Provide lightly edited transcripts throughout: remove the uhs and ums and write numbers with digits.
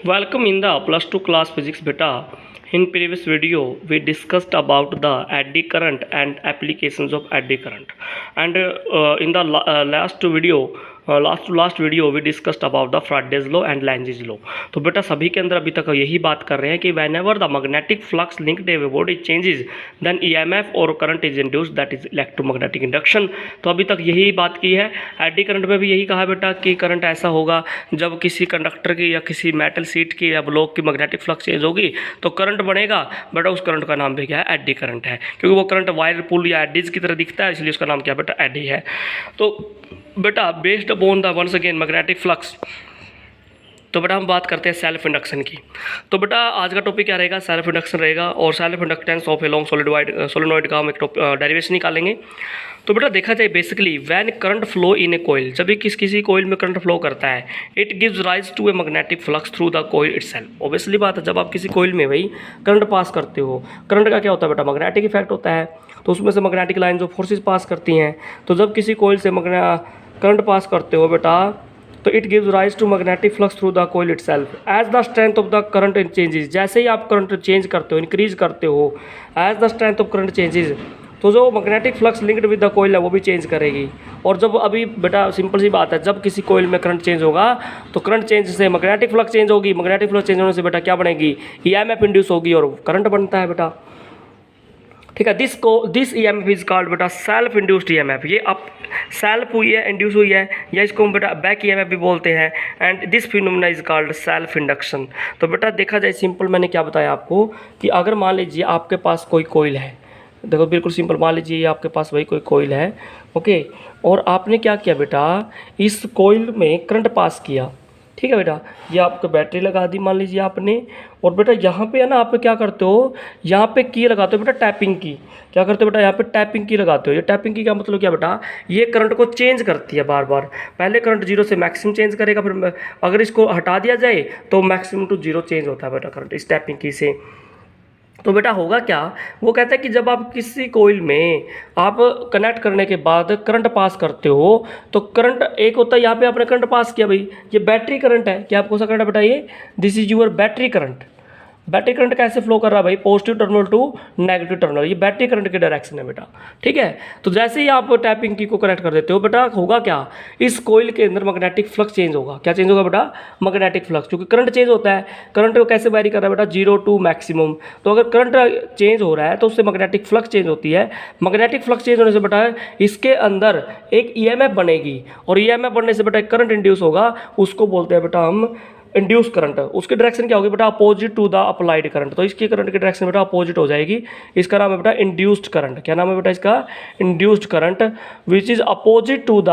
Welcome in the plus 2 class physics beta. In previous video, we discussed about the eddy current and applications of eddy current. And in the last video, we discussed about the Faraday's law and Lenz's law. तो बेटा सभी के अंदर अभी तक यही बात कर रहे हैं कि whenever the magnetic flux linked waveguide it changes, then EMF और current is induced, that is electromagnetic induction. तो अभी तक यही बात की है. एडी करंट में भी यही कहा बेटा कि करंट ऐसा होगा जब किसी कंडक्टर की या किसी मेटल सीट की या ब्लॉक की मैग्नेटिक फ्लक्स चेंज होगी तो करंट बनेगा. बेटा उस करंट का नाम भी क्या है? एडी करंट है, क्योंकि वो करंट वायर पुल या एडीज की तरह दिखता है, इसलिए उसका नाम क्या बेटा? एडी है. तो बेटा based upon the ones again magnetic flux, तो बेटा हम बात करते हैं सेल्फ इंडक्शन की. तो बेटा आज का टॉपिक क्या रहेगा? सेल्फ इंडक्शन रहेगा और self inductance of a long solenoid का हम एक डेरिवेशन निकालेंगे. तो बेटा देखा जाए basically when current flow in a coil, जब भी किसी कोयल में करंट फ्लो करता है, it gives rise to a magnetic flux through the coil itself. Obviously बात है, जब आप किसी कोयल में भाई करंट पास करते हो, करंट का क्या होता है बेटा? मैग्नेटिक इफेक्ट होता है. तो उसमें से मैग्नेटिक लाइन जो फोर्सेज पास करती हैं, तो जब किसी कोयल से करंट पास करते हो बेटा, तो it gives rise to magnetic flux through the coil itself as the strength of the current changes. जैसे ही आप करंट चेंज करते हो, इंक्रीज करते हो, as the strength of current changes, तो जो magnetic flux linked with the coil है वो भी चेंज करेगी. और जब अभी बेटा सिंपल सी बात है, जब किसी कोयल में करंट चेंज होगा तो करंट चेंज से मैग्नेटिक फ्लक्स चेंज होगी, मैग्नेटिक फ्लक्स चेंज होने से बेटा क्या बनेगी? EMF इंड्यूस होगी और करंट बनता है बेटा. ठीक है, दिस EMF इज कॉल्ड बेटा सेल्फ इंड्यूस्ड EMF. ये अब सेल्फ हुई है, इंड्यूस हुई है, या इसको हम बेटा बैक EMF भी बोलते हैं. And this phenomena is called self induction. तो बेटा देखा जाए सिंपल, मैंने क्या बताया आपको कि अगर मान लीजिए आपके पास कोई कोयल है, देखो बिल्कुल सिंपल, मान लीजिए ये आपके पास वही कोई कोयल है, ओके, और आपने क्या किया बेटा? इस कोयल में करंट पास किया. ठीक है बेटा, ये आपको बैटरी लगा दी मान लीजिए आपने, और बेटा यहाँ पे है ना, आप क्या करते हो? यहाँ पे की लगाते हो बेटा, टैपिंग की. क्या करते हो बेटा? यहाँ पे टैपिंग की लगाते हो. ये टैपिंग की का मतलब क्या बेटा? ये करंट को चेंज करती है बार बार. पहले करंट जीरो से मैक्सिमम चेंज करेगा, फिर अगर इसको हटा दिया जाए तो मैक्सिमम टू जीरो चेंज होता है बेटा करंट इस टैपिंग की से. तो बेटा होगा क्या? वो कहता है कि जब आप किसी कोयल में आप कनेक्ट करने के बाद करंट पास करते हो, तो करंट एक होता है, यहाँ पे आपने करंट पास किया भाई, ये बैटरी करंट है. क्या आपको सा करंट है बेटा? ये this is your battery current. Battery current कैसे फ्लो कर रहा है भाई? Positive terminal to negative terminal. ये बैटरी करंट की डायरेक्शन है बेटा. ठीक है, तो जैसे ही आप टैपिंग की को कनेक्ट कर देते हो बेटा, होगा क्या? इस कोयल के अंदर मैग्नेटिक फ्लक्स चेंज होगा. क्या चेंज होगा बेटा? मैग्नेटिक फ्लक्स, क्योंकि करंट चेंज होता है. करंट को कैसे वैरी कर रहा है बेटा? Zero to maximum. तो अगर करंट चेंज हो रहा है तो उससे मैग्नेटिक फ्लक्स चेंज होती है. मैग्नेटिक फ्लक्स चेंज होने से बेटा इसके अंदर एक EMF बनेगी, और EMF बनने से बेटा एक करंट इंड्यूस होगा. उसको बोलते हैं बेटा हम इंड्यूस करंट. उसकी डायरेक्शन क्या होगी बेटा? Opposite to the applied current. तो इसकी करंट की डायरेक्शन बेटा अपोजिट हो जाएगी. इसका नाम है बेटा इंड्यूस्ड करंट. क्या नाम है बेटा इसका? Induced current, which is opposite to the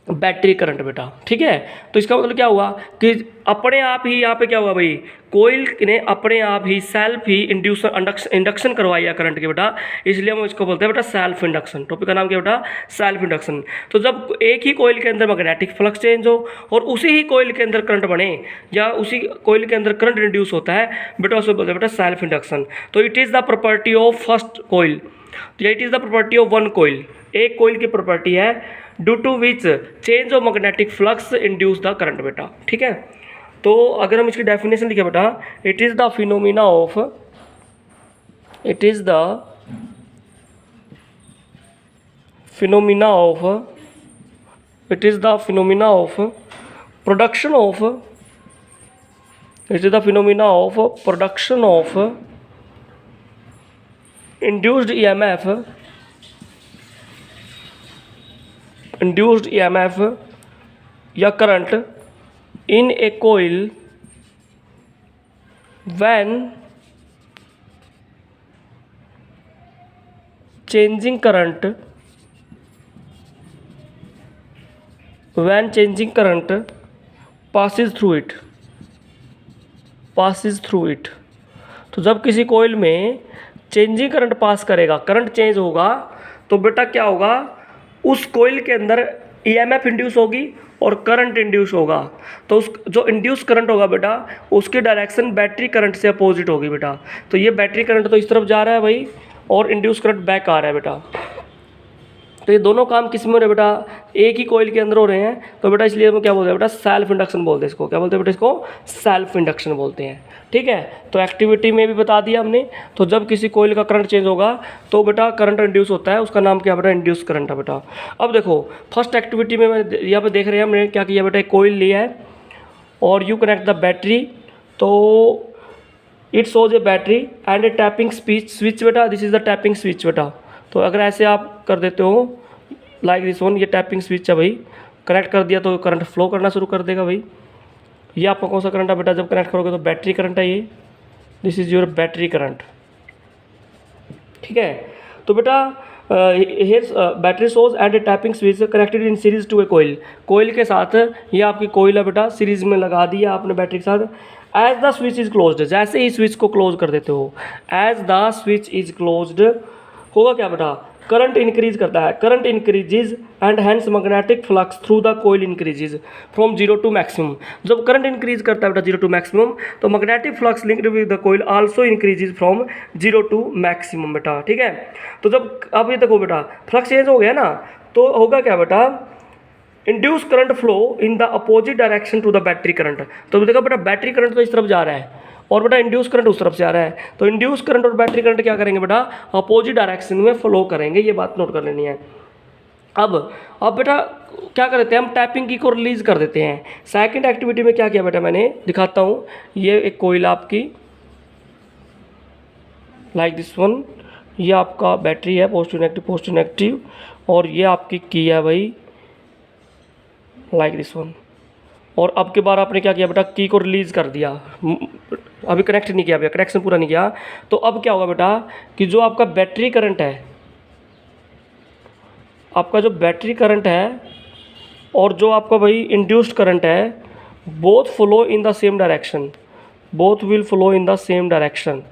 battery current बेटा. ठीक है, तो इसका मतलब क्या हुआ कि अपने आप ही यहाँ पे क्या हुआ भाई? कोयल ने अपने आप ही सेल्फ ही इंडक्शन करवाई है करंट की बेटा, इसलिए हम इसको बोलते हैं बेटा सेल्फ इंडक्शन. टॉपिक का नाम क्या बेटा? Self induction. तो जब एक ही कोयल के अंदर मैग्नेटिक फ्लक्स चेंज हो और उसी ही कोयल के अंदर करंट बने या उसी कोयल के अंदर करंट इंड्यूस होता है बेटा, उसको बोलते हैं बेटा सेल्फ इंडक्शन. तो it is the property of first coil. तो it is the property of one coil. एक कोयल की प्रॉपर्टी है due to which change of magnetic flux induce the current बेटा. ठीक है, तो अगर हम इसकी डेफिनेशन लिखे बेटा, it is the phenomena of production of induced EMF या current in a coil when changing current passes through it. तो जब किसी कोयल में चेंजिंग करंट पास करेगा, करंट चेंज होगा, तो बेटा क्या होगा? उस कोयल के अंदर EMF इंड्यूस होगी और करंट इंड्यूस होगा. तो उस जो इंड्यूस करंट होगा बेटा, उसकी डायरेक्शन बैटरी करंट से अपोजिट होगी बेटा. तो ये बैटरी करंट तो इस तरफ जा रहा है भाई, और इंड्यूस करंट बैक आ रहा है बेटा. तो ये दोनों काम किस में हो रहे हैं बेटा, एक ही कोयल के अंदर हो रहे हैं, तो बेटा इसलिए हम क्या बोलते हैं बेटा, सेल्फ इंडक्शन बोलते हैं इसको। क्या बोलते हैं बेटा, इसको सेल्फ इंडक्शन बोलते हैं। ठीक है, तो एक्टिविटी में भी बता दिया हमने। तो जब किसी कोयल का करंट चेंज होगा तो बेटा करंट इंड्यूस होता है, उसका नाम क्या बेटा, इंड्यूस करंट है बेटा। अब देखो फर्स्ट एक्टिविटी में यहाँ पे देख रहे हैं हमने क्या किया बेटा, एक कोयल लिया है और यू कनेक्ट द बैटरी, तो it shows a battery and a tapping switch बेटा, this is the tapping switch बेटा। तो अगर ऐसे आप कर देते हो लाइक दिस वन, ये टैपिंग स्विच है भाई, कनेक्ट कर दिया तो करंट फ्लो करना शुरू कर देगा भाई। ये आपका कौन सा करंट है बेटा, जब कनेक्ट करोगे तो बैटरी करंट है ये, this is your battery current. ठीक है, तो बेटा here battery source and a tapping switch connected in series to a coil, coil के साथ ये आपकी कोयल है बेटा, सीरीज में लगा दिया आपने बैटरी के साथ। As the switch is closed, जैसे ही स्विच को क्लोज कर देते हो, as the switch is closed होगा क्या बेटा, करंट इंक्रीज करता है, current increases and hence magnetic flux through the coil increases from zero to maximum. जब करंट इंक्रीज करता है बेटा जीरो टू मैक्सिमम, तो magnetic flux linked with the coil also increases from zero to maximum बेटा। ठीक है, तो जब अब ये देखो बेटा फ्लक्स चेंज हो गया ना, तो होगा क्या बेटा, induce current flow in the opposite direction to the battery current. तो देखो बेटा बैटरी करंट तो इस तरफ जा रहा है और बेटा इंड्यूस करंट उस तरफ से आ रहा है, तो इंड्यूस करंट और बैटरी करंट क्या करेंगे बेटा, अपोजिट डायरेक्शन में फ्लो करेंगे, ये बात नोट कर लेनी है। अब बेटा क्या कर देते हैं हम, टैपिंग की को रिलीज कर देते हैं। सेकंड एक्टिविटी में क्या किया बेटा, मैंने दिखाता हूँ, ये एक कोयल आपकी लाइक दिस वन, ये आपका बैटरी है, पॉजिटिव नेगेटिव, और ये आपकी की है भाई लाइक दिस वन। और अब के बार आपने क्या किया बेटा, की को रिलीज़ कर दिया, अभी कनेक्ट नहीं किया, अभी कनेक्शन पूरा नहीं किया। तो अब क्या होगा बेटा कि जो आपका बैटरी करंट है, आपका जो बैटरी करंट है और जो आपका भाई इंड्यूस्ड करंट है, both flow in the same direction, both will flow in the same direction.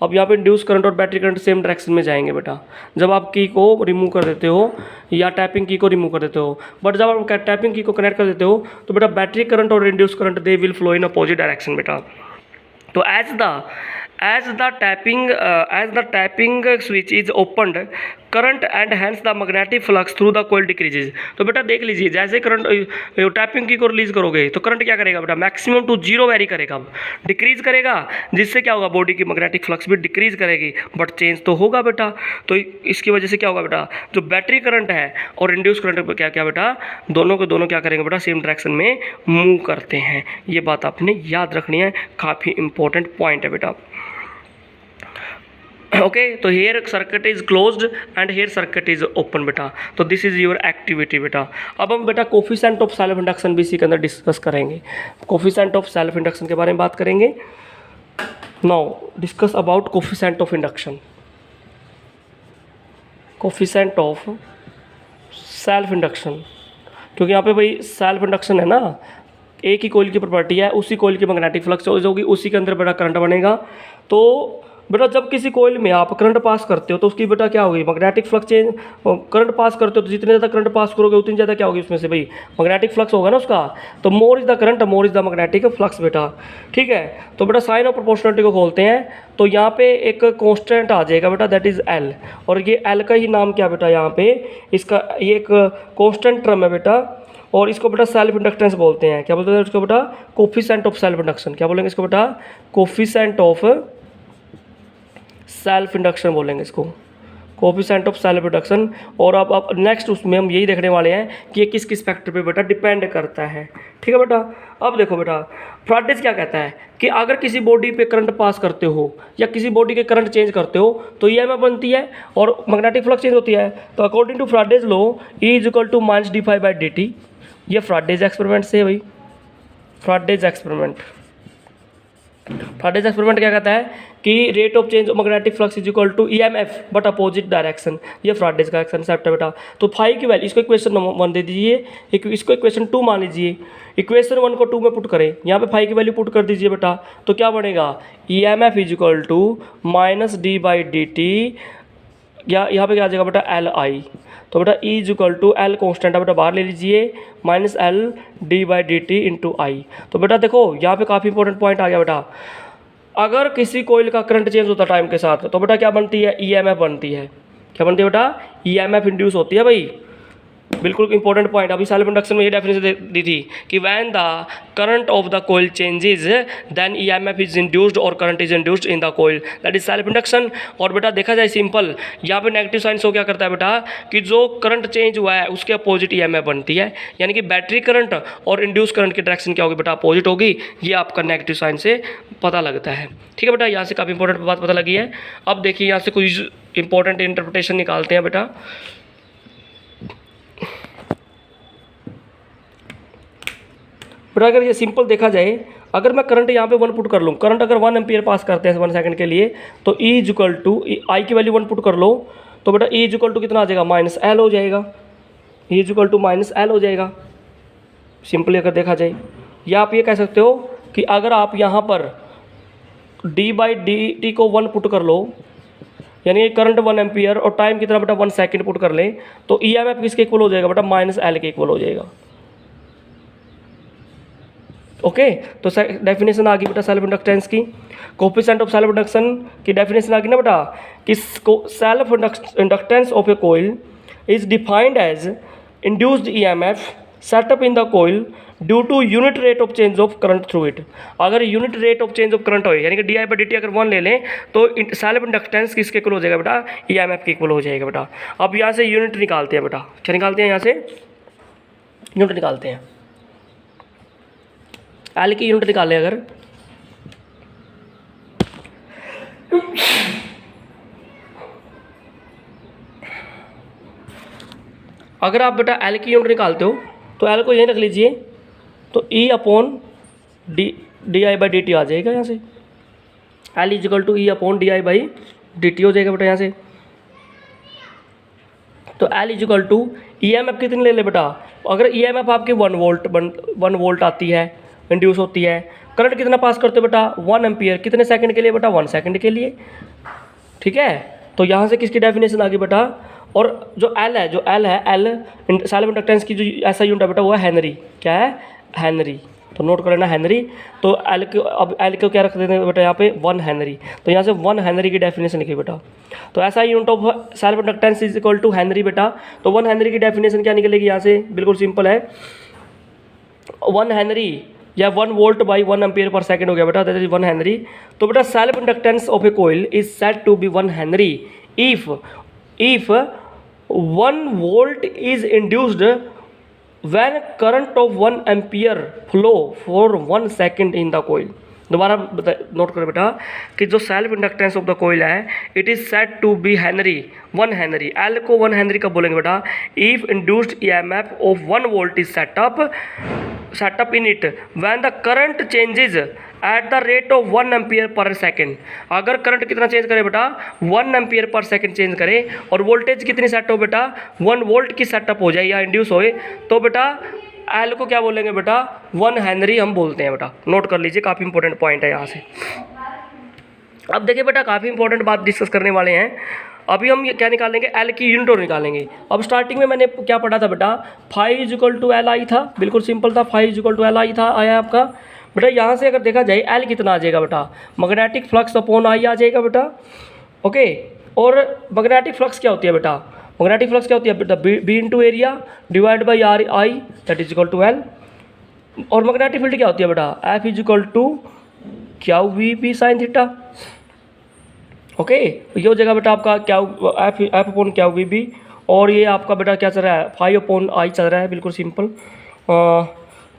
अब यहाँ पे इंड्यूस करंट और बैटरी करंट सेम डायरेक्शन में जाएंगे बेटा, जब आप की को रिमूव कर देते हो या टैपिंग की को रिमूव कर देते हो। बट जब आप टैपिंग की को कनेक्ट कर देते हो तो बेटा बैटरी करंट और induce current they will flow in opposite direction बेटा। तो as the tapping switch is opened, current and hence the magnetic flux through the coil decreases। तो बेटा देख लीजिए, जैसे करंट टैपिंग की को रिलीज करोगे तो करंट क्या करेगा बेटा, मैक्सिमम टू जीरो वेरी करेगा, डिक्रीज करेगा, जिससे क्या होगा, बॉडी की मैग्नेटिक फ्लक्स भी डिक्रीज करेगी, बट चेंज तो होगा बेटा। तो इसकी वजह से क्या होगा बेटा, जो बैटरी करंट है और इंड्यूस करंट क्या क्या बेटा, दोनों के दोनों क्या करेंगे बेटा, सेम डायरेक्शन में मूव करते हैं। ये बात आपने याद रखनी है, काफ़ी इंपॉर्टेंट पॉइंट है बेटा। ओके, तो here circuit is closed and here circuit is open बेटा। तो दिस इज योर एक्टिविटी बेटा। अब हम बेटा कोफिशिएंट ऑफ सेल्फ इंडक्शन भी इसी के अंदर डिस्कस करेंगे, कोफिशिएंट ऑफ सेल्फ इंडक्शन के बारे में बात करेंगे। Now discuss about coefficient of induction, coefficient of self induction, क्योंकि यहाँ पे भाई सेल्फ इंडक्शन है ना, एक ही कोयल की प्रॉपर्टी है, उसी कोयल की मैग्नेटिक फ्लक्स होगी, उसी के अंदर बेटा करंट बनेगा। तो बेटा जब किसी कोयल में आप करंट पास करते हो तो उसकी बेटा क्या होगी, magnetic flux change, current pass करते हो तो जितने ज़्यादा करंट पास करोगे उतनी ज़्यादा क्या होगी उसमें से भाई, मैग्नेटिक फ्लक्स होगा ना उसका। तो मोर is the current more is the magnetic flux बेटा। ठीक है, तो बेटा साइन ऑफ प्रोपोर्शनलिटी को खोलते हैं, तो यहाँ पे एक कांस्टेंट आ जाएगा बेटा, दैट इज़ एल, और ये एल का ही नाम क्या बेटा, यहाँ पे इसका ये एक कांस्टेंट टर्म है बेटा, और इसको बेटा सेल्फ इंडक्टेंस बोलते हैं। क्या बोलते हैं इसको बेटा, कोफिशिएंट ऑफ सेल्फ इंडक्शन। क्या बोलेंगे इसको बेटा, कोफिशिएंट ऑफ सेल्फ इंडक्शन बोलेंगे इसको, कोफिशिएंट ऑफ सेल्फ इंडक्शन। और अब नेक्स्ट उसमें हम यही देखने वाले हैं कि ये किस किस फैक्टर पे बेटा डिपेंड करता है। ठीक है बेटा, अब देखो बेटा फ्राडेज क्या कहता है कि अगर किसी बॉडी पे करंट पास करते हो या किसी बॉडी के करंट चेंज करते हो तो ईएमएफ बनती है और मैग्नेटिक फ्लक्स चेंज होती है। तो according to Faraday's law E is equal to -d∅/dt। ये फ्राडेज एक्सपेरिमेंट से है भाई, फ्राडेज एक्सपेरिमेंट क्या कहता है कि rate of change of magnetic flux is equal to EMF but opposite direction. ये फ्राडेज का कंसेप्ट है बेटा। तो फाई की वैल्यू, इसको इक्वेशन नंबर 1 दे दीजिए, इसको इक्वेशन 2 मान लीजिए, इक्वेशन 1 को 2 में पुट करें, यहाँ पे फाई की वैल्यू पुट कर दीजिए बेटा, तो क्या बनेगा, EMF is equal to -d/dt, या यहाँ पे क्या आ जाएगा बेटा LI। तो बेटा E is equal to L constant है बेटा, बाहर ले लीजिए, -LD/dt इंटू I। तो बेटा देखो यहाँ पे काफ़ी इंपॉर्टेंट पॉइंट आ गया बेटा, अगर किसी कोयल का करंट चेंज होता है टाइम के साथ तो बेटा क्या बनती है, EMF बनती है। क्या बनती है बेटा, ईएमएफ इंड्यूस होती है भाई, बिल्कुल इंपॉर्टेंट पॉइंट। अभी सेल्फ इंडक्शन में ये डेफिनेशन दी थी कि when the current of the coil changes then EMF is induced और current is induced in the coil, that is self induction. और बेटा देखा जाए सिंपल, यहाँ पे नेगेटिव साइन शो क्या करता है बेटा कि जो करंट चेंज हुआ है उसके अपोजिट ईएमएफ बनती है, यानी कि बैटरी करंट और इंड्यूस करंट की डायरेक्शन क्या होगी बेटा, अपोजिट होगी। ये आपका नेगेटिव साइन से पता लगता है। ठीक है बेटा, यहाँ से काफ़ी इंपॉर्टेंट बात पता लगी है। अब देखिए यहाँ से कुछ इंपॉर्टेंट इंटरप्रिटेशन निकालते हैं बेटा। अगर ये सिंपल देखा जाए, अगर मैं करंट यहाँ पे 1 पुट कर लूँ, करंट अगर 1 एम्पियर पास करते हैं 1 सेकंड के लिए, तो E इक्वल टू आई की वैल्यू 1 पुट कर लो, तो बेटा E इक्वल टू कितना आ जाएगा, -L हो जाएगा। E इक्वल टू -L हो जाएगा सिंपली अगर देखा जाए। या आप ये कह सकते हो कि अगर आप यहाँ पर d/dt को 1 पुट कर लो, यानी करंट 1 एम्पियर और टाइम कितना बेटा 1 सेकंड पुट कर लें, तो EMF किसके इक्वल हो जाएगा बेटा, -L के इक्वल हो जाएगा। ओके तो डेफिनेशन आ गई बेटा सेल्फ इंडक्टेंस की। कोफिशिएंट ऑफ सेल्फ इंडक्शन की डेफिनेशन आ गई ना बेटा कि self inductance of a coil is defined as induced EMF set up in the coil due to unit rate of change of current through it. अगर unit rate of change of current हो, यानी कि di/dt अगर 1 ले लें, तो self inductance किसके equal हो जाएगा बेटा, ईएमएफ के इक्वल हो जाएगा बेटा। अब यहाँ से यूनिट निकालते हैं बेटा, क्या निकालते हैं, यहाँ से यूनिट निकालते हैं। एल की यूनिट निकालें अगर आप बेटा एल की यूनिट निकालते हो तो एल को यहीं रख लीजिए, तो E अपॉन di/dt आ जाएगा यहाँ से। L is equal to E upon di/dt हो जाएगा बेटा यहाँ से। तो एल इजिकल टू EMF कितनी ले ले बेटा, अगर EMF आपके 1 वोल्ट आती है, इंड्यूस होती है, करंट कितना पास करते हो बेटा 1 एम्पियर, कितने सेकंड के लिए बेटा 1 सेकंड के लिए। ठीक है, तो यहाँ से किसकी डेफिनेशन आ गई बेटा, और जो L है L सेल्फ इंडक्टेंस की जो ऐसा यूनिट है बेटा वो है हेनरी। क्या है, हेनरी, तो नोट कर लेना हेनरी। तो अब L को क्या रख देते हैं बेटा यहाँ पे 1 हेनरी, तो यहाँ से 1 हेनरी की डेफिनेशन लिखी बेटा। तो ऐसा unit of self inductance is equal to henry बेटा। तो 1 हेनरी की डेफिनेशन क्या निकलेगी यहाँ से, बिल्कुल सिंपल है, 1 हेनरी या 1 वोल्ट बाई 1 एम्पियर पर सेकंड हो गया बेटा, दैट इज 1 हेनरी। तो बेटा self inductance of a coil is said to be 1 henry if 1 volt is induced when current of 1 ampere flow for 1 second in the coil. दोबारा note करो बेटा कि जो self inductance of the coil है it is said to be henry 1 henry. L को 1 Henry कब बोलेंगे बेटा, if induced EMF of 1 volt is setup in it when the current changes at the rate of 1 ampere पर second. अगर current कितना change करे बेटा 1 एम्पियर पर सेकेंड चेंज करे और वोल्टेज कितनी सेट हो बेटा 1 वोल्ट की सेटअप हो जाए या इंड्यूस होए, तो बेटा एल को क्या बोलेंगे बेटा 1 हेनरी हम बोलते हैं बेटा। नोट कर लीजिए, काफ़ी इंपॉर्टेंट पॉइंट है यहाँ से। अब देखिए बेटा काफ़ी इंपॉर्टेंट बात डिस्कस करने वाले हैं। अभी हम ये क्या निकालेंगे, एल की यूनिट और निकालेंगे। अब स्टार्टिंग में मैंने क्या पढ़ा था बेटा, phi is equal to L I था, बिल्कुल सिंपल था, phi is equal to L I था, आया आपका बेटा। यहाँ से अगर देखा जाए एल कितना आ जाएगा बेटा, मैग्नेटिक फ्लक्स अपॉन आई आ जाएगा बेटा। ओके, और मैग्नेटिक फ्लक्स क्या होती है बेटा, मैग्नेटिक फ्लक्स क्या होती है बेटा, B into area divide by R I that is equal to L. और मैग्नेटिक फील्ड क्या होती है बेटा, F is equal to q v B sine theta. Okay, ये हो जाएगा बेटा आपका क्या एफ अपॉन क्या वी बी, और ये आपका बेटा क्या चल रहा है 5 अपॉन आई चल रहा है, बिल्कुल सिंपल।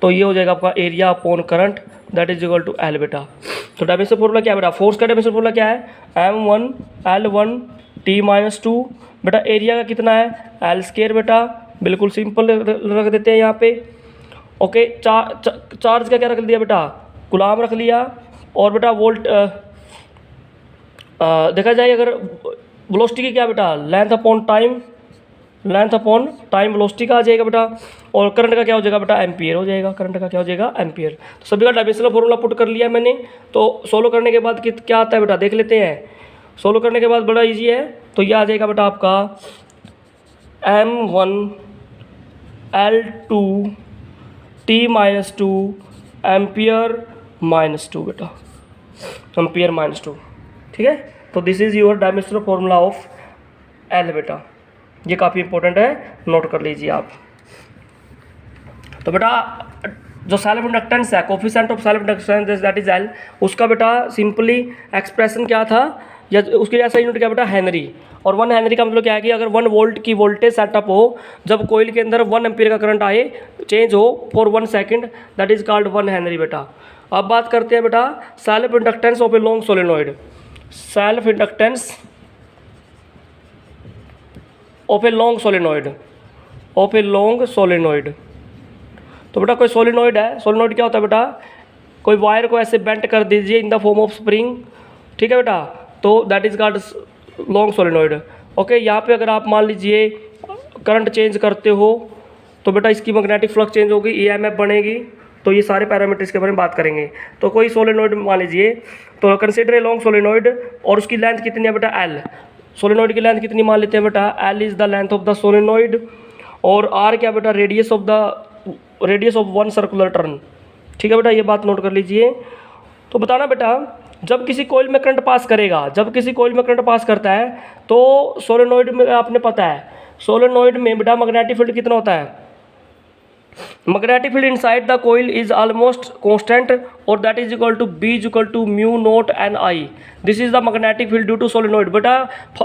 तो ये हो जाएगा आपका area upon current that is equal to L बेटा। तो डायमेंशन फॉर्मूला क्या है बेटा, फोर्स का डायमेंशन फॉर्मूला क्या है, M1 L1 T-2 बेटा। एरिया का कितना है एल स्केयर बेटा, बिल्कुल सिंपल रख देते हैं यहाँ पे। ओके, चार्ज का क्या रख दिया बेटा, गुलाम रख लिया। और बेटा वोल्ट देखा जाए अगर वेलोसिटी की क्या बेटा, लेंथ अपॉन टाइम वेलोसिटी का आ जाएगा बेटा। और करंट का क्या हो जाएगा बेटा, एम्पियर हो जाएगा, करंट का क्या हो जाएगा एम्पियर। तो सभी का डायमेंशनल फॉर्मूला पुट कर लिया मैंने। तो सोल्व करने के बाद क्या आता है बेटा देख लेते हैं। सोल्व करने के बाद बड़ा इजी है, तो ये आ जाएगा बेटा आपका M1 L2 T-2 एम्पियर -2 बेटा, एम्पियर -2। ठीक है, तो this is your dimensional formula of L बेटा, ये काफ़ी इंपॉर्टेंट है, नोट कर लीजिए आप। तो बेटा जो सेल्फ इंडक्टेंस है, coefficient of self inductance that is L, उसका बेटा सिंपली एक्सप्रेशन क्या था, या उसके जैसा यूनिट क्या बेटा, हेनरी। और 1 हेनरी का मतलब क्या है कि अगर 1 वोल्ट की वोल्टेज सेटअप हो, जब कोयल के अंदर 1 एम्पीयर का करंट आए, चेंज हो for 1 second, that is called 1 Henry बेटा। अब बात करते हैं बेटा self inductance of a long solenoid. Self inductance of a long solenoid, of a long solenoid. तो बेटा कोई सोलेनोइड है, सोलेनोइड क्या होता है बेटा, कोई वायर को ऐसे बेंट कर दीजिए in the form of spring, ठीक है बेटा, तो that is called long solenoid. Okay, यहाँ पे अगर आप मान लीजिए करंट चेंज करते हो तो बेटा इसकी मैग्नेटिक फ्लक्स चेंज होगी, ईएमएफ बनेगी। तो ये सारे पैरामीटर्स के बारे में बात करेंगे। तो कोई सोलेनोइड मान लीजिए, तो कंसिडर ए लॉन्ग सोलेनोइड, और उसकी लेंथ कितनी है बेटा, एल। सोलेनोइड की लेंथ कितनी मान लेते हैं बेटा, L is the length of the solenoid, और आर क्या बेटा, रेडियस ऑफ 1 सर्कुलर टर्न। ठीक है बेटा, ये बात नोट कर लीजिए। तो बताना बेटा जब किसी कॉइल में करंट पास करेगा, जब किसी कॉइल में करंट पास करता है तो सोलेनोइड में आपने पता है, सोलेनोइड में बेटा मैग्नेटिक फील्ड कितना होता है, magnetic field inside the coil is almost constant, और that is equal to B is equal to mu not N I. This is the magnetic field due to solenoid. बेटा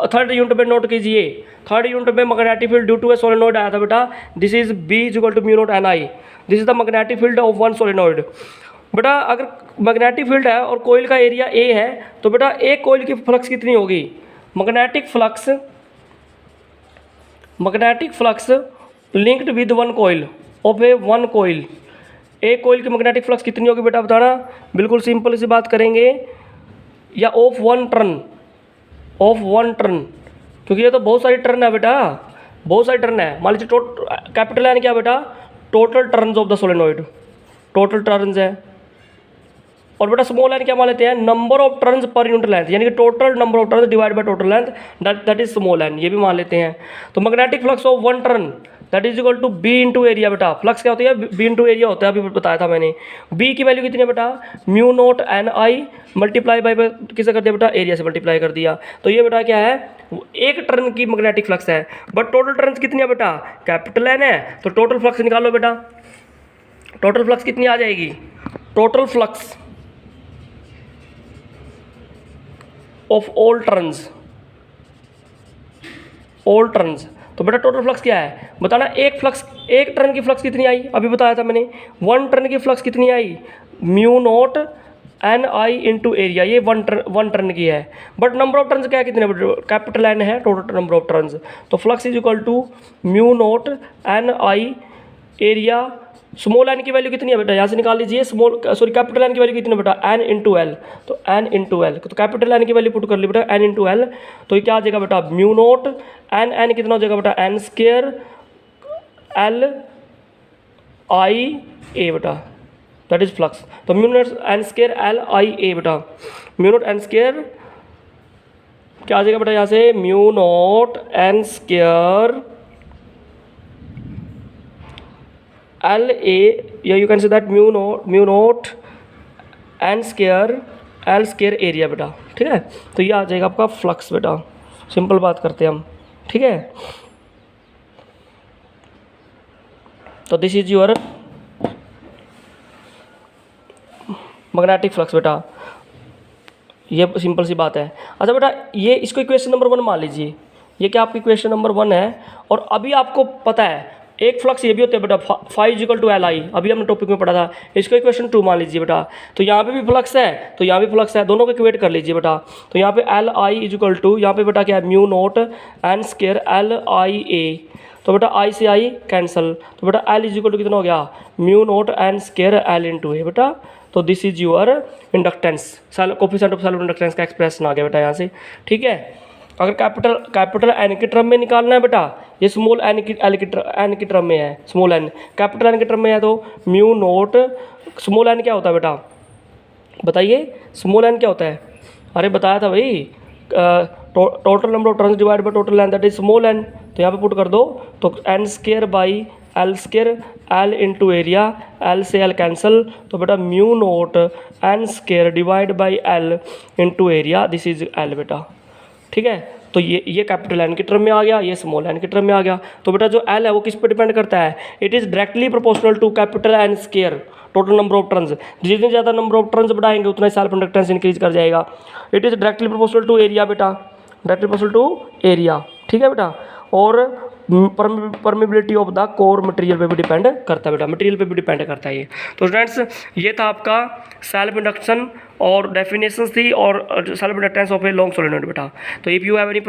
third unit में note कीजिए, third unit में magnetic field due to a solenoid आया था बेटा, this is B is equal to mu not N I. This is the magnetic field of 1 solenoid. बेटा अगर magnetic field है और कोइल का एरिया ए है, तो बेटा एक कोइल की फ्लक्स कितनी होगी, magnetic flux linked with 1 coil of a 1 coil, एक कोइल की मैग्नेटिक फ्लक्स कितनी होगी बेटा बताना, बिल्कुल सिंपल सी बात करेंगे, या ऑफ 1 टर्न, क्योंकि ये तो बहुत सारी टर्न है बेटा, बहुत सारी टर्न है। मान लीजिए कैपिटल एन क्या बेटा, total turns of the solenoid, total turns है। और बेटा स्मॉल एन क्या मान लेते हैं, number of turns per unit length, यानी कि total number of turns divide by total length, that is small N, ये भी मान लेते हैं। तो magnetic flux of 1 turn that is equal to B into area. बेटा फ्लक्स क्या होती है, बी इंटू एरिया होता है, अभी बताया था मैंने। बी की वैल्यू कितनी है बेटा, mu note N I multiply by किसे कर दिया बेटा, एरिया से मल्टीप्लाई कर दिया। तो ये बेटा क्या है, एक टर्न की मैग्नेटिक फ्लक्स है, बट टोटल टर्न्स कितनी है बेटा, कैपिटल एन है, तो टोटल फ्लक्स निकालो बेटा, टोटल फ्लक्स कितनी आ जाएगी, total flux of all turns, तो बेटा टोटल फ्लक्स क्या है बताना, एक टर्न की फ्लक्स कितनी आई, अभी बताया था मैंने, 1 टर्न की फ्लक्स कितनी आई, mu not N I into area, ये 1 टर्न की है, बट नंबर ऑफ टर्न्स क्या है, कितने, कैपिटल एन है, टोटल नंबर ऑफ टर्न्स, तो flux is equal to mu not N I area. Small N की वैल्यू कितनी है बेटा, यहाँ से निकाल लीजिए, कैपिटल एन की वैल्यू कितनी है बेटा, एन इंटू एल, तो एन इंटू एल, तो कैपिटल एन की वैल्यू पुट कर ली बेटा, एन इंटू एल, तो ये क्या आ जाएगा बेटा, म्यू नोट एन कितना हो जाएगा बेटा, N square L I A बेटा, दैट इज फ्लक्स। तो mu note N square L I A बेटा, म्यू नोट एन स्क्वायर क्या आ जाएगा बेटा, यहाँ से mu note N square L A, या you can say that mu note N square L square area बेटा, ठीक है। तो ये आ जाएगा आपका फ्लक्स बेटा, सिंपल बात करते हैं हम, ठीक है। तो this is your magnetic flux बेटा, ये सिंपल सी बात है। अच्छा बेटा ये इसको इक्वेशन नंबर 1 मान लीजिए, ये क्या आपकी इक्वेशन नंबर 1 है, और अभी आपको पता है एक फ्लक्स ये भी होता है बेटा, phi equal to L I, अभी हमने टॉपिक में पढ़ा था, इसको इक्वेशन 2 मान लीजिए बेटा। तो यहाँ पे भी फ्लक्स है, तो यहाँ भी फ्लक्स है, दोनों को इक्वेट कर लीजिए बेटा। तो यहाँ पे L I is equal to, यहाँ पे बेटा क्या है, mu note N square L I A, तो बेटा आई से आई कैंसल, तो बेटा एल इज इक्वल टू कितना हो गया, mu note N square L into A बेटा। तो this is your inductance, coefficient of self inductance का एक्सप्रेशन आ गया बेटा यहाँ से, ठीक है। अगर कैपिटल एन के टर्म में निकालना है बेटा, ये स्मॉल एन की टर्म में है, स्मॉल एन, कैपिटल एन के टर्म में है, तो म्यू नोट, स्मॉल एन क्या होता है बेटा बताइए, स्मॉल एन क्या होता है, अरे बताया था भाई, total number of turns divide by total length, that is small N. तो यहाँ पे पुट कर दो, तो N square by L square L into area, L से एल कैंसल, तो बेटा mu note N square divide by L into area, this is L बेटा, ठीक है। तो ये कैपिटल एन की टर्म में आ गया, ये स्मॉल एन की टर्म में आ गया। तो बेटा जो एल है वो किस पे डिपेंड करता है, it is directly proportional to capital N square total number of turns. जितने ज़्यादा नंबर ऑफ टर्न्स बढ़ाएंगे उतना ही सेल्फ इंडक्टेंस इंक्रीज कर जाएगा। It is directly proportional to area बेटा, डायरेक्टली प्रोपोर्शनल टू एरिया, ठीक है बेटा। और permeability of the core material पे भी डिपेंड करता है बेटा, मटेरियल पे भी डिपेंड करता है ये। तो स्टूडेंट्स ये था आपका सेल्फ इंडक्शन और डेफिनेशंस थी और self inductance of a long solenoid बेटा। तो इफ़ यू हैव एनी